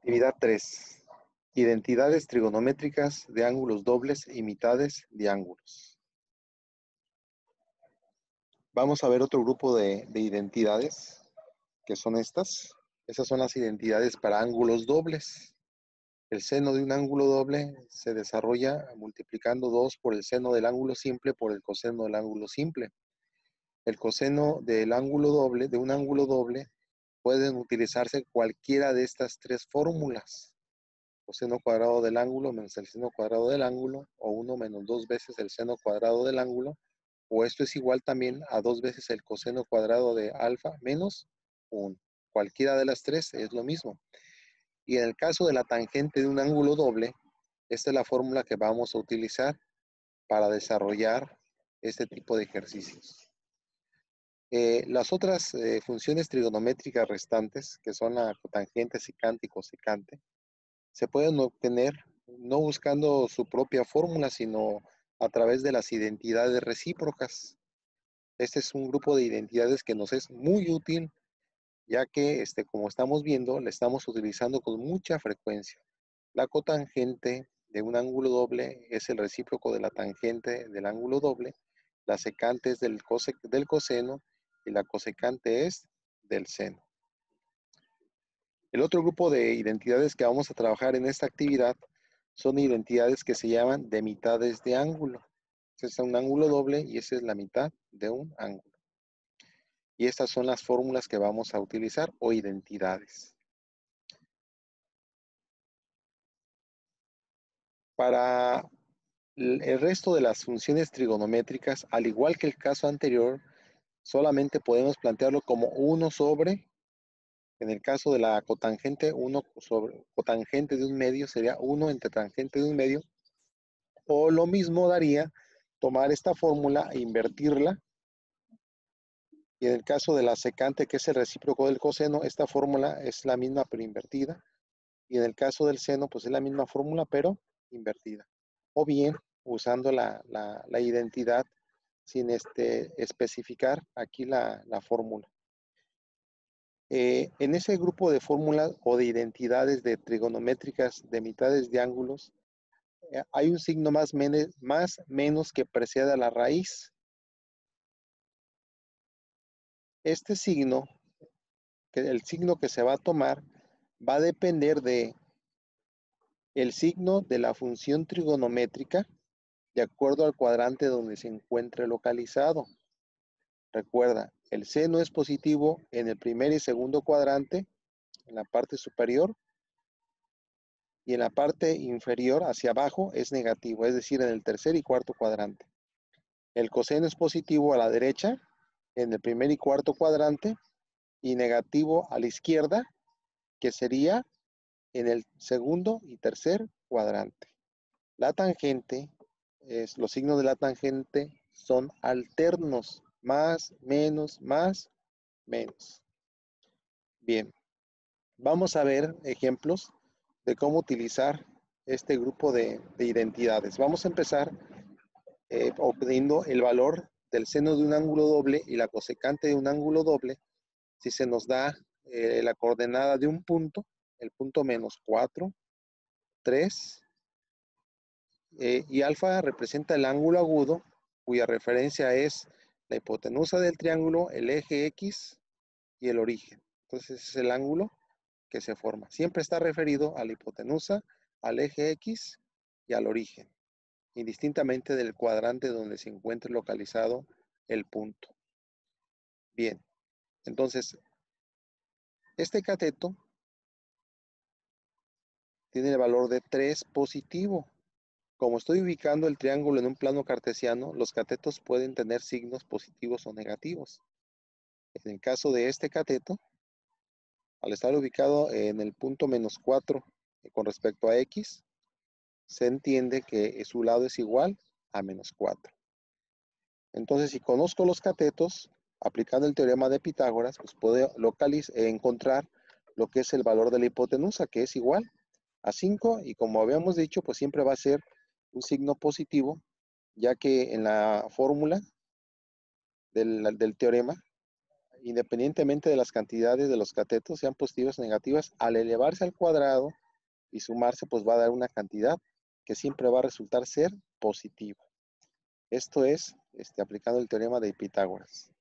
Actividad 3. Identidades trigonométricas de ángulos dobles y mitades de ángulos. Vamos a ver otro grupo de identidades, que son estas. Esas son las identidades para ángulos dobles. El seno de un ángulo doble se desarrolla multiplicando 2 por el seno del ángulo simple por el coseno del ángulo simple. El coseno del ángulo doble, de un ángulo doble, pueden utilizarse cualquiera de estas tres fórmulas. Coseno cuadrado del ángulo menos el seno cuadrado del ángulo, o 1 menos 2 veces el seno cuadrado del ángulo, o esto es igual también a 2 veces el coseno cuadrado de alfa menos 1. Cualquiera de las tres es lo mismo. Y en el caso de la tangente de un ángulo doble, esta es la fórmula que vamos a utilizar para desarrollar este tipo de ejercicios. Las otras funciones trigonométricas restantes, que son la cotangente, secante y cosecante, se pueden obtener no buscando su propia fórmula, sino a través de las identidades recíprocas. Este es un grupo de identidades que nos es muy útil, ya que, como estamos viendo, la estamos utilizando con mucha frecuencia. La cotangente de un ángulo doble es el recíproco de la tangente del ángulo doble, la secante es del coseno y la cosecante es del seno. El otro grupo de identidades que vamos a trabajar en esta actividad son identidades que se llaman de mitades de ángulo. Este es un ángulo doble y esa es la mitad de un ángulo. Y estas son las fórmulas que vamos a utilizar o identidades. Para el resto de las funciones trigonométricas, al igual que el caso anterior, solamente podemos plantearlo como 1 sobre, en el caso de la cotangente, 1 sobre cotangente de un medio sería 1 entre tangente de un medio, o lo mismo daría tomar esta fórmula e invertirla. Y en el caso de la secante, que es el recíproco del coseno, esta fórmula es la misma pero invertida. Y en el caso del seno, pues es la misma fórmula pero invertida. O bien, usando la identidad sin especificar aquí la fórmula. En ese grupo de fórmulas o de identidades de trigonométricas de mitades de ángulos, hay un signo más menos que precede a la raíz. Este signo, el signo que se va a tomar, va a depender de el signo de la función trigonométrica de acuerdo al cuadrante donde se encuentre localizado. Recuerda, el seno es positivo en el primer y segundo cuadrante, en la parte superior, y en la parte inferior hacia abajo es negativo, es decir, en el tercer y cuarto cuadrante. El coseno es positivo a la derecha, en el primer y cuarto cuadrante, y negativo a la izquierda, que sería en el segundo y tercer cuadrante. La tangente, los signos de la tangente son alternos, más, menos, menos. Bien, vamos a ver ejemplos de cómo utilizar este grupo de identidades. Vamos a empezar obteniendo el valor del seno de un ángulo doble y la cosecante de un ángulo doble. Si se nos da la coordenada de un punto, el punto menos 4, 3, y alfa representa el ángulo agudo, cuya referencia es la hipotenusa del triángulo, el eje X y el origen. Entonces ese es el ángulo que se forma. Siempre está referido a la hipotenusa, al eje X y al origen, indistintamente del cuadrante donde se encuentre localizado el punto. Bien, entonces, este cateto tiene el valor de 3 positivo. Como estoy ubicando el triángulo en un plano cartesiano, los catetos pueden tener signos positivos o negativos. En el caso de este cateto, al estar ubicado en el punto menos 4 con respecto a X, se entiende que su lado es igual a menos 4. Entonces, si conozco los catetos, aplicando el teorema de Pitágoras, pues puedo encontrar lo que es el valor de la hipotenusa, que es igual a 5, y como habíamos dicho, pues siempre va a ser un signo positivo, ya que en la fórmula del teorema independientemente de las cantidades de los catetos, sean positivas o negativas, al elevarse al cuadrado y sumarse, pues va a dar una cantidad que siempre va a resultar ser positiva. Esto es aplicando el teorema de Pitágoras.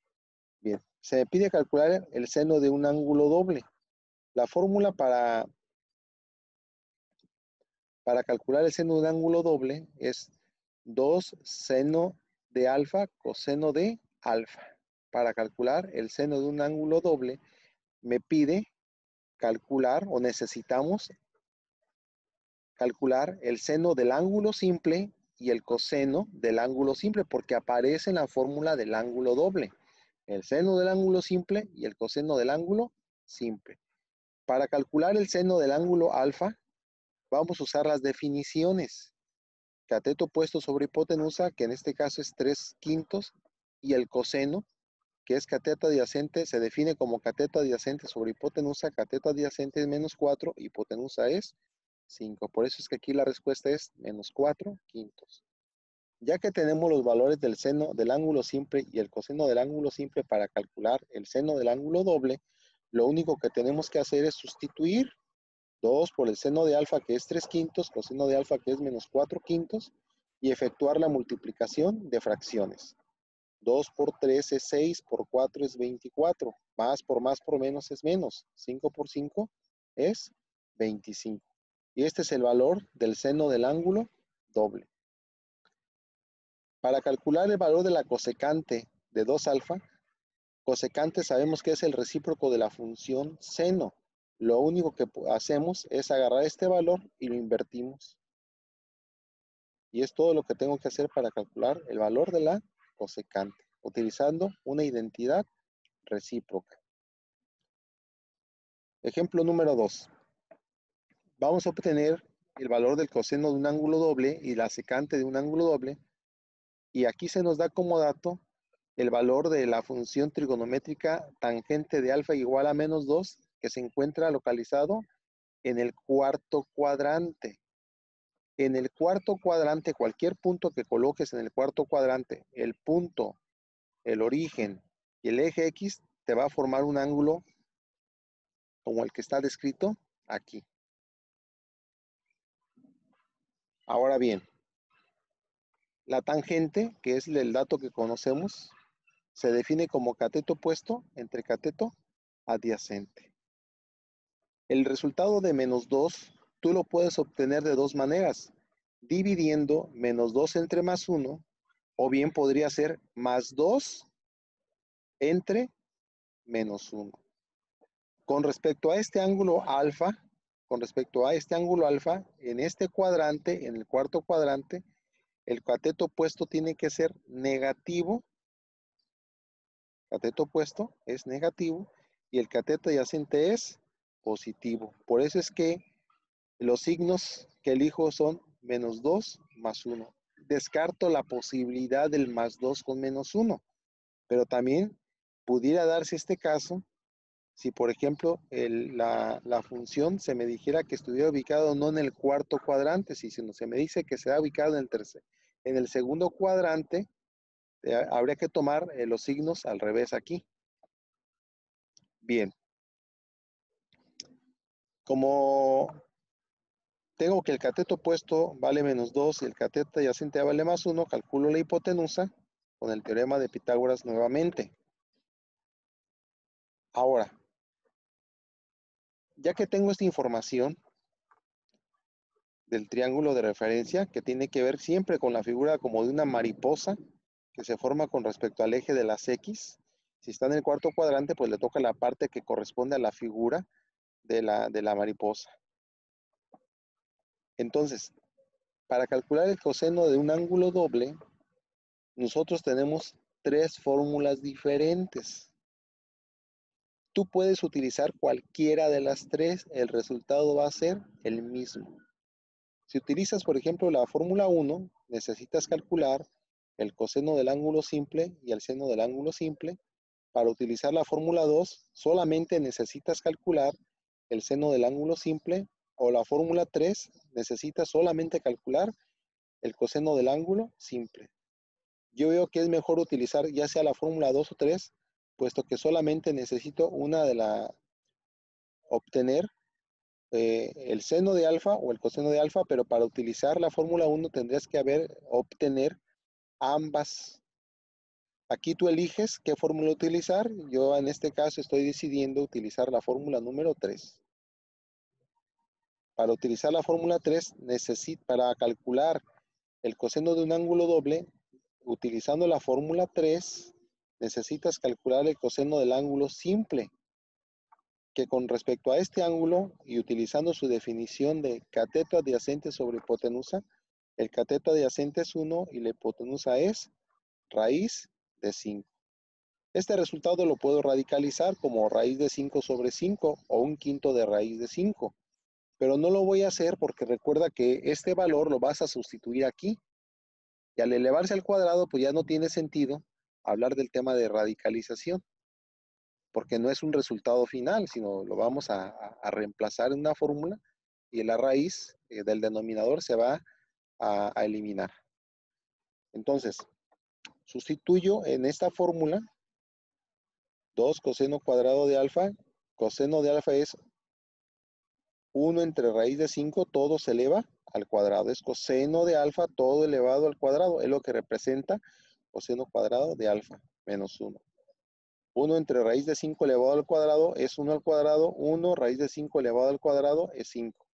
Bien, se me pide calcular el seno de un ángulo doble. La fórmula para calcular el seno de un ángulo doble es 2 seno de alfa coseno de alfa. Para calcular el seno de un ángulo doble, me pide calcular o necesitamos calcular el seno del ángulo simple y el coseno del ángulo simple, porque aparece en la fórmula del ángulo doble. El seno del ángulo simple y el coseno del ángulo simple. Para calcular el seno del ángulo alfa, vamos a usar las definiciones. Cateto puesto sobre hipotenusa, que en este caso es 3/5, y el coseno, que es cateto adyacente, se define como cateto adyacente sobre hipotenusa. Cateto adyacente es -4, hipotenusa es 5. Por eso es que aquí la respuesta es -4/5. Ya que tenemos los valores del seno del ángulo simple y el coseno del ángulo simple para calcular el seno del ángulo doble, lo único que tenemos que hacer es sustituir 2 por el seno de alfa, que es 3/5, coseno de alfa, que es -4/5, y efectuar la multiplicación de fracciones. 2 por 3 es 6, por 4 es 24, más por menos es menos, 5 por 5 es 25. Y este es el valor del seno del ángulo doble. Para calcular el valor de la cosecante de 2 alfa, cosecante sabemos que es el recíproco de la función seno. Lo único que hacemos es agarrar este valor y lo invertimos. Y es todo lo que tengo que hacer para calcular el valor de la cosecante, utilizando una identidad recíproca. Ejemplo número 2. Vamos a obtener el valor del coseno de un ángulo doble y la secante de un ángulo doble. Y aquí se nos da como dato el valor de la función trigonométrica tangente de alfa igual a -2, que se encuentra localizado en el cuarto cuadrante. En el cuarto cuadrante, cualquier punto que coloques en el cuarto cuadrante, el punto, el origen y el eje X, te va a formar un ángulo como el que está descrito aquí. Ahora bien, la tangente, que es el dato que conocemos, se define como cateto opuesto entre cateto adyacente. El resultado de -2, tú lo puedes obtener de dos maneras, dividiendo -2 entre +1, o bien podría ser +2 entre -1. Con respecto a este ángulo alfa, en este cuadrante, en el cuarto cuadrante, el cateto opuesto tiene que ser negativo. Cateto opuesto es negativo y el cateto adyacente es positivo. Por eso es que los signos que elijo son -2 más 1. Descarto la posibilidad del +2 con -1, pero también pudiera darse este caso si, por ejemplo, la función se me dijera que estuviera ubicado no en el cuarto cuadrante, sino se me dice que se ha ubicado en el segundo cuadrante, habría que tomar los signos al revés aquí. Bien. Como tengo que el cateto opuesto vale -2 y el cateto adyacente vale +1, calculo la hipotenusa con el teorema de Pitágoras nuevamente. Ahora, ya que tengo esta información del triángulo de referencia, que tiene que ver siempre con la figura como de una mariposa que se forma con respecto al eje de las X, si está en el cuarto cuadrante, pues le toca la parte que corresponde a la figura de la mariposa. Entonces, para calcular el coseno de un ángulo doble, nosotros tenemos tres fórmulas diferentes. Tú puedes utilizar cualquiera de las tres, el resultado va a ser el mismo. Si utilizas, por ejemplo, la fórmula 1, necesitas calcular el coseno del ángulo simple y el seno del ángulo simple. Para utilizar la fórmula 2, solamente necesitas calcular el seno del ángulo simple, o la fórmula 3, necesitas solamente calcular el coseno del ángulo simple. Yo veo que es mejor utilizar ya sea la fórmula 2 o 3 puesto que solamente necesito obtener el seno de alfa o el coseno de alfa, pero para utilizar la fórmula 1 tendrías que obtener ambas. Aquí tú eliges qué fórmula utilizar. Yo en este caso estoy decidiendo utilizar la fórmula número 3. Para utilizar la fórmula 3, para calcular el coseno de un ángulo doble, utilizando la fórmula 3, necesitas calcular el coseno del ángulo simple, que con respecto a este ángulo y utilizando su definición de cateto adyacente sobre hipotenusa, el cateto adyacente es 1 y la hipotenusa es raíz de 5. Este resultado lo puedo radicalizar como raíz de 5 sobre 5 o un quinto de raíz de 5, pero no lo voy a hacer porque recuerda que este valor lo vas a sustituir aquí y al elevarse al cuadrado pues ya no tiene sentido hablar del tema de radicalización, porque no es un resultado final, sino lo vamos a reemplazar en una fórmula y la raíz del denominador se va a eliminar. Entonces, sustituyo en esta fórmula 2 coseno cuadrado de alfa. Coseno de alfa es 1 entre raíz de 5, todo se eleva al cuadrado. Es coseno de alfa, todo elevado al cuadrado. Es lo que representa coseno cuadrado de alfa, menos 1. 1 entre raíz de 5 elevado al cuadrado es 1 al cuadrado. 1 raíz de 5 elevado al cuadrado es 5.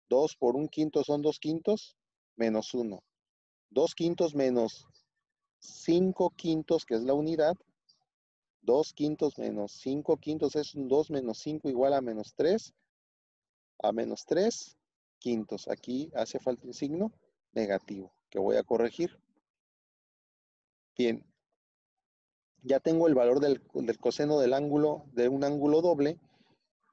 2 por 1 quinto son 2 quintos, menos 1. 2 quintos menos 5 quintos, que es la unidad. 2 quintos menos 5 quintos es un 2 menos 5 igual a menos 3. A menos 3 quintos. Aquí hace falta un signo negativo que voy a corregir. Bien, ya tengo el valor del coseno del ángulo, de un ángulo doble.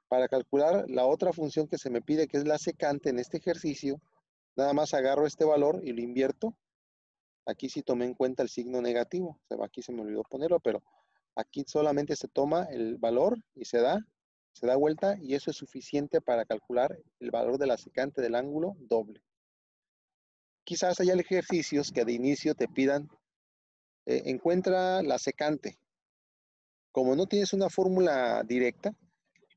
Para calcular la otra función que se me pide, que es la secante en este ejercicio, nada más agarro este valor y lo invierto. Aquí sí tomé en cuenta el signo negativo. Aquí se me olvidó ponerlo, pero aquí solamente se toma el valor y se da vuelta y eso es suficiente para calcular el valor de la secante del ángulo doble. Quizás haya ejercicios que de inicio te pidan, encuentra la secante. Como no tienes una fórmula directa,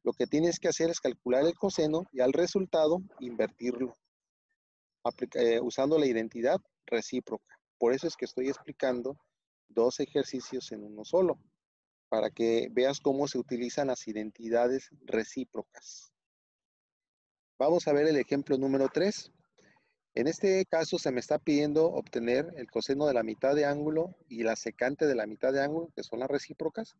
lo que tienes que hacer es calcular el coseno y al resultado invertirlo, usando la identidad recíproca. Por eso es que estoy explicando dos ejercicios en uno solo, para que veas cómo se utilizan las identidades recíprocas. Vamos a ver el ejemplo número 3. En este caso se me está pidiendo obtener el coseno de la mitad de ángulo y la secante de la mitad de ángulo, que son las recíprocas.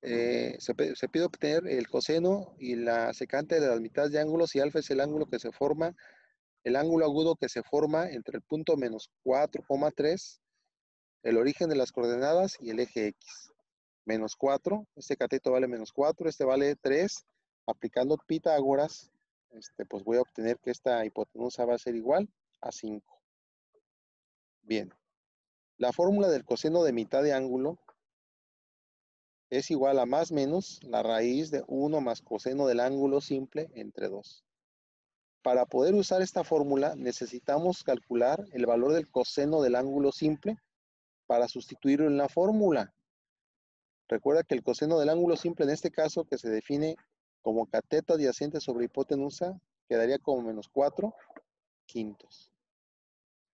Se pide obtener el coseno y la secante de las mitades de ángulo si alfa es el ángulo que se forma, el ángulo agudo que se forma entre el punto menos 4,3, el origen de las coordenadas y el eje X. Menos 4, este cateto vale menos 4, este vale 3. Aplicando Pitágoras, pues voy a obtener que esta hipotenusa va a ser igual a 5. Bien, la fórmula del coseno de mitad de ángulo es igual a más menos la raíz de 1 más coseno del ángulo simple entre 2. Para poder usar esta fórmula necesitamos calcular el valor del coseno del ángulo simple para sustituirlo en la fórmula. Recuerda que el coseno del ángulo simple en este caso, que se define como cateto adyacente sobre hipotenusa, quedaría como menos 4 quintos.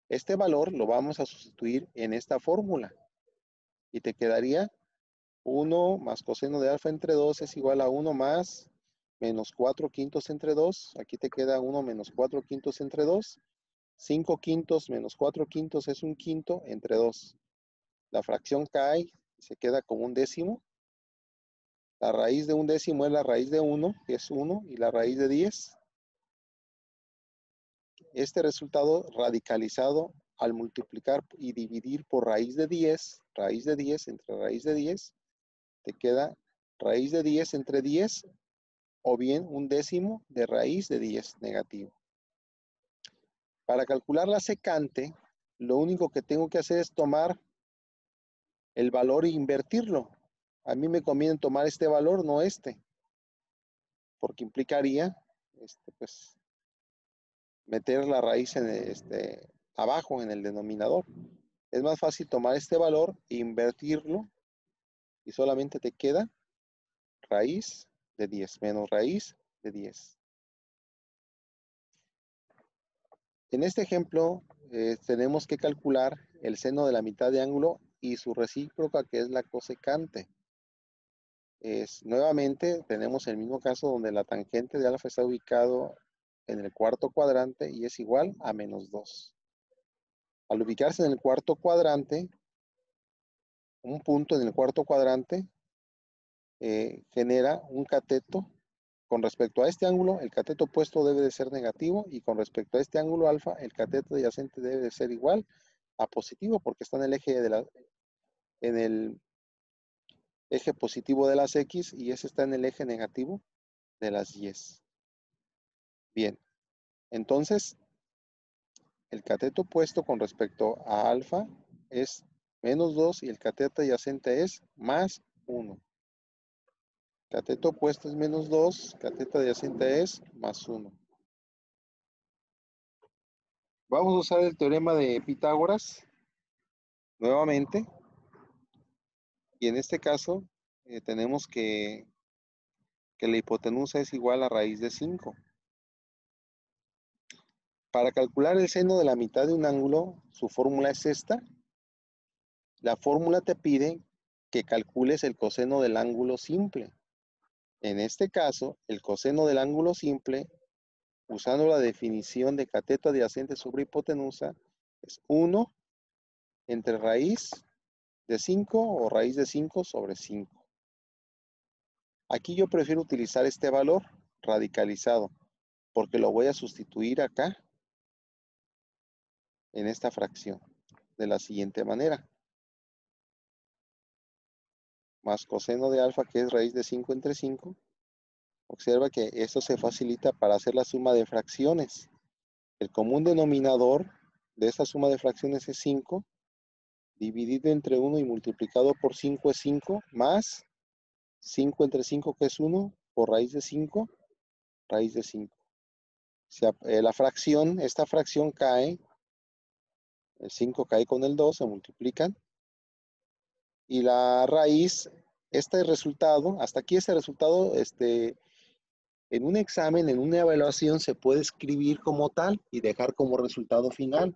Este valor lo vamos a sustituir en esta fórmula y te quedaría 1 más coseno de alfa entre 2 es igual a 1 más menos 4 quintos entre 2. Aquí te queda 1 menos 4 quintos entre 2. 5 quintos menos 4 quintos es un quinto entre 2. La fracción cae y se queda como un décimo. La raíz de un décimo es la raíz de 1, que es 1, y la raíz de 10. Este resultado radicalizado al multiplicar y dividir por raíz de 10 entre raíz de 10, te queda raíz de 10 entre 10 o bien un décimo de raíz de 10 negativo. Para calcular la secante, lo único que tengo que hacer es tomar el valor e invertirlo. A mí me conviene tomar este valor, no este, porque implicaría pues, meter la raíz abajo en el denominador. Es más fácil tomar este valor e invertirlo y solamente te queda raíz de 10 menos raíz de 10. En este ejemplo, tenemos que calcular el seno de la mitad de ángulo y su recíproca, que es la cosecante. Nuevamente, tenemos el mismo caso donde la tangente de alfa está ubicado en el cuarto cuadrante y es igual a menos 2. Al ubicarse en el cuarto cuadrante, un punto en el cuarto cuadrante genera un cateto. Con respecto a este ángulo, el cateto opuesto debe de ser negativo y con respecto a este ángulo alfa, el cateto adyacente debe de ser igual a positivo porque está en el eje positivo de las X y ese está en el eje negativo de las Y. Bien, entonces el cateto opuesto con respecto a alfa es menos 2 y el cateto adyacente es más 1. Cateto opuesto es menos 2, cateto adyacente es más 1. Vamos a usar el teorema de Pitágoras nuevamente. Y en este caso tenemos que la hipotenusa es igual a raíz de 5. Para calcular el seno de la mitad de un ángulo, su fórmula es esta. La fórmula te pide que calcules el coseno del ángulo simple. En este caso, el coseno del ángulo simple, usando la definición de cateto adyacente sobre hipotenusa, es 1 entre raíz de 5 o raíz de 5 sobre 5. Aquí yo prefiero utilizar este valor radicalizado, porque lo voy a sustituir acá en esta fracción de la siguiente manera. Más coseno de alfa, que es raíz de 5 entre 5. Observa que esto se facilita para hacer la suma de fracciones. El común denominador de esta suma de fracciones es 5, dividido entre 1 y multiplicado por 5 es 5, más 5 entre 5, que es 1, por raíz de 5, raíz de 5. La fracción, esta fracción cae, el 5 cae con el 2, se multiplican, y la raíz, este resultado, hasta aquí este resultado, en un examen, en una evaluación, se puede escribir como tal y dejar como resultado final.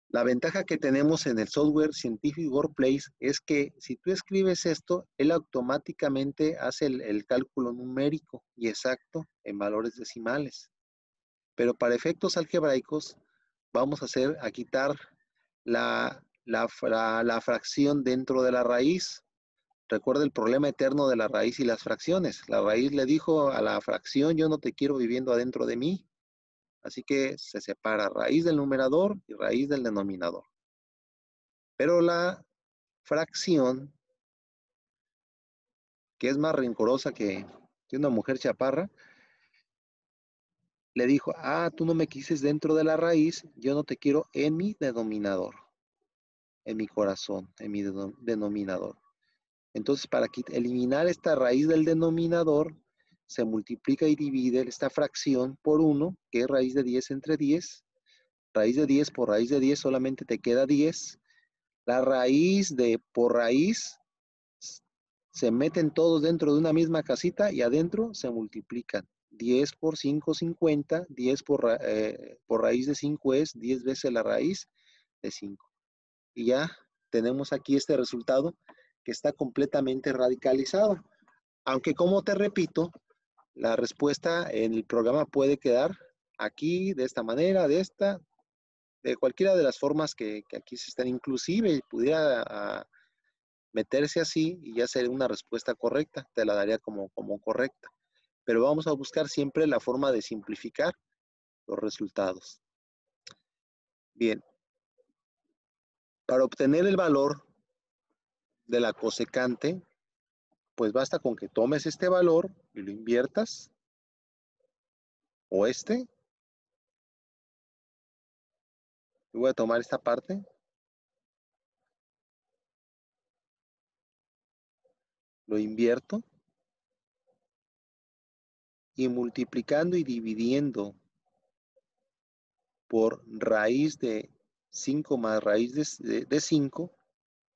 La ventaja que tenemos en el software Scientific Workplace es que si tú escribes esto, él automáticamente hace el cálculo numérico y exacto en valores decimales. Pero para efectos algebraicos, vamos a quitar la fracción dentro de la raíz. Recuerda el problema eterno de la raíz y las fracciones. La raíz le dijo a la fracción, yo no te quiero viviendo adentro de mí. Así que se separa raíz del numerador y raíz del denominador. Pero la fracción, que es más rencorosa que una mujer chaparra, le dijo, tú no me quises dentro de la raíz, yo no te quiero en mi denominador, en mi corazón, en mi denominador. Entonces, para eliminar esta raíz del denominador, se multiplica y divide esta fracción por 1, que es raíz de 10 entre 10. Raíz de 10 por raíz de 10 solamente te queda 10. La raíz por raíz se meten todos dentro de una misma casita y adentro se multiplican. 10 por 5, 50. 10 por raíz de 5 es 10 veces la raíz de 5. Y ya tenemos aquí este resultado que está completamente radicalizado. Aunque, como te repito, la respuesta en el programa puede quedar aquí, de esta manera, de cualquiera de las formas que aquí se están, inclusive pudiera meterse así y ya sería una respuesta correcta, te la daría como correcta. Pero vamos a buscar siempre la forma de simplificar los resultados. Bien, para obtener el valor de la cosecante, pues basta con que tomes este valor y lo inviertas, o voy a tomar esta parte, lo invierto, y multiplicando y dividiendo por raíz de 5 más raíz de 5,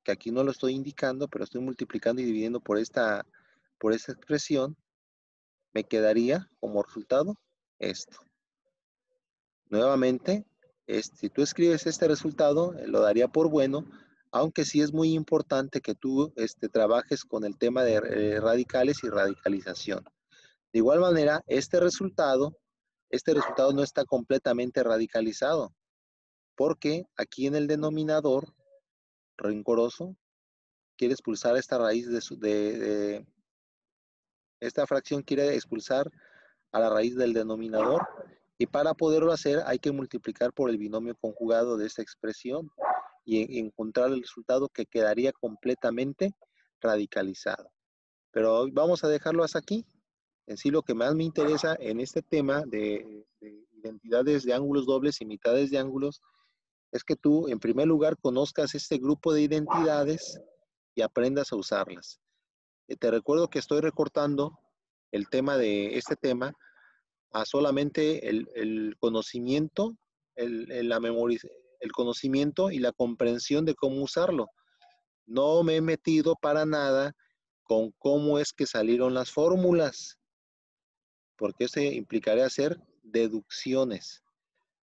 que aquí no lo estoy indicando, pero estoy multiplicando y dividiendo por esta expresión, me quedaría como resultado esto. Nuevamente, si tú escribes este resultado, lo daría por bueno, aunque sí es muy importante que tú trabajes con el tema de radicales y radicalización. De igual manera, este resultado no está completamente radicalizado, porque aquí en el denominador rencoroso quiere expulsar esta raíz de esta fracción quiere expulsar a la raíz del denominador, y para poderlo hacer hay que multiplicar por el binomio conjugado de esta expresión y encontrar el resultado que quedaría completamente radicalizado. Pero vamos a dejarlo hasta aquí. En sí, lo que más me interesa en este tema de identidades de ángulos dobles y mitades de ángulos es que tú, en primer lugar, conozcas este grupo de identidades y aprendas a usarlas. Te recuerdo que estoy recortando el tema de este tema a solamente el conocimiento, la memoria, el conocimiento y la comprensión de cómo usarlo. No me he metido para nada con cómo es que salieron las fórmulas, porque eso implicaría hacer deducciones.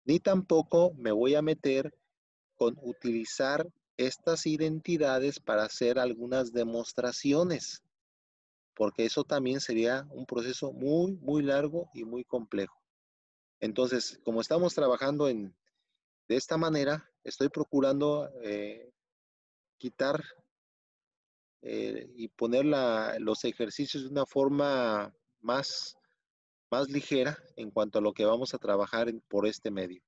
Ni tampoco me voy a meter con utilizar estas identidades para hacer algunas demostraciones, porque eso también sería un proceso muy, muy largo y muy complejo. Entonces, como estamos trabajando de esta manera, estoy procurando quitar y poner los ejercicios de una forma más ligera en cuanto a lo que vamos a trabajar por este medio.